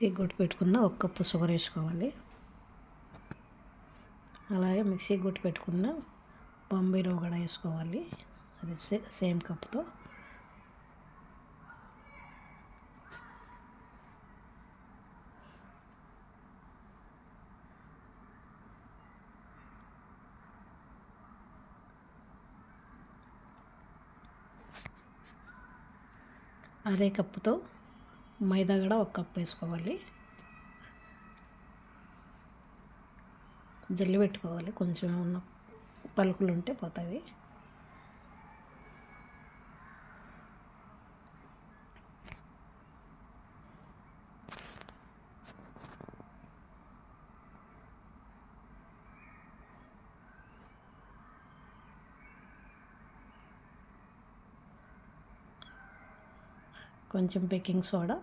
కొట్టి పెట్టుకున్న ఒక కప్పు షుగర్ వేసుకోవాలి. అలాగే మిక్సీ కొట్టి పెట్టుకున్న బొంబాయి రవ్వ కూడా వేసుకోవాలి. అది సేమ్ కప్తో. అదే కప్పుతో మైదా కూడా ఒక కప్పు వేసుకోవాలి. జల్లి పెట్టుకోవాలి, కొంచెం ఏమన్నా పలుకులు ఉంటే పోతాయి. కొంచెం baking soda,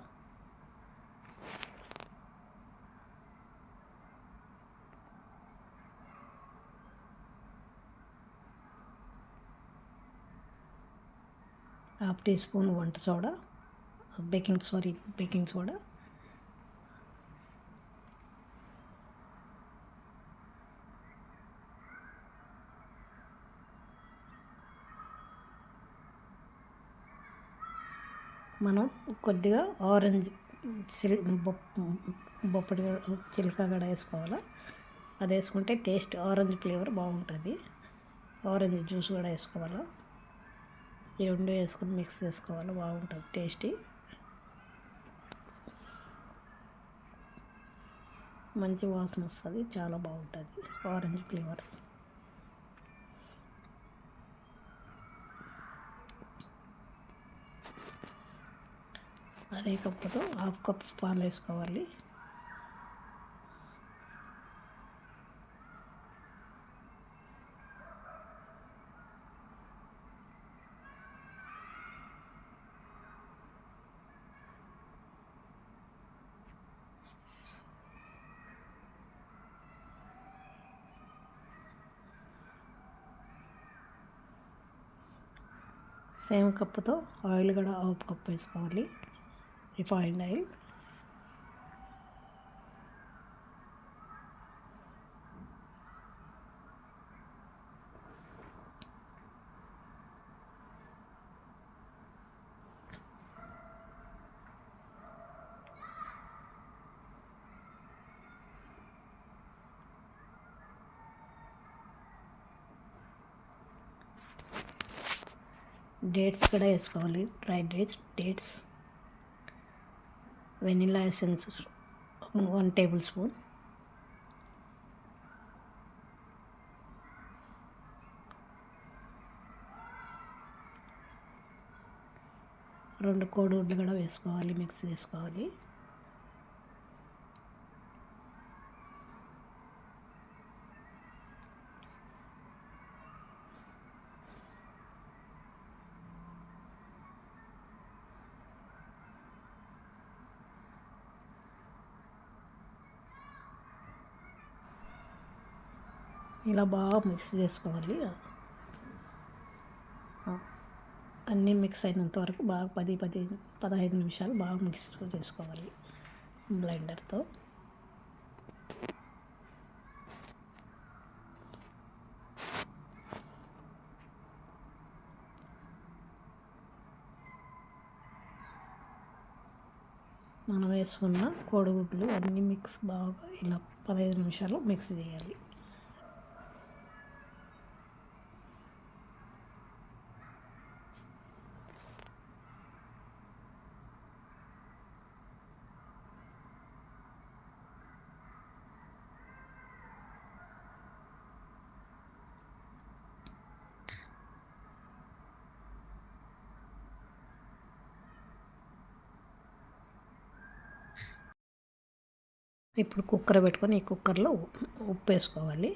half teaspoon వంట సోడా, బేకింగ్ సోడా, మనం కొద్దిగా ఆరెంజ్ బొప్పడి చిలక కూడా వేసుకోవాలి. అది వేసుకుంటే టేస్ట్ ఆరెంజ్ ఫ్లేవర్ బాగుంటుంది. ఆరెంజ్ జ్యూస్ కూడా వేసుకోవాలి. ఈ రెండు వేసుకొని మిక్స్ చేసుకోవాలి, బాగుంటుంది టేస్టీ. మంచి వాసన వస్తుంది, చాలా బాగుంటుంది ఆరెంజ్ ఫ్లేవర్. అదే కప్పుతో హాఫ్ కప్ పాలు వేసుకోవాలి. సేమ్ కప్పుతో ఆయిల్ కూడా హాఫ్ కప్ వేసుకోవాలి, రిఫైన్డ్ ఆయిల్. డేట్స్ కూడా వేసుకోవాలి, dry dates. Vanilla essence 1 table spoon. రెండు కోడిగుడ్లు కూడా వేసుకోవాలి, మిక్స్ చేసుకోవాలి. ఇలా బాగా మిక్స్ చేసుకోవాలి. అన్నీ మిక్స్ అయినంత వరకు బాగా 15 నిమిషాలు బాగా మిక్స్ చేసుకోవాలి బ్లెండర్తో. మనం వేసుకున్న కోడిగుడ్లు అన్నీ మిక్స్ బాగా ఇలా 15 నిమిషాలు మిక్స్ చేయాలి. ఇప్పుడు కుక్కర్ పెట్టుకొని ఈ కుక్కర్లో ఉప్పు వేసుకోవాలి.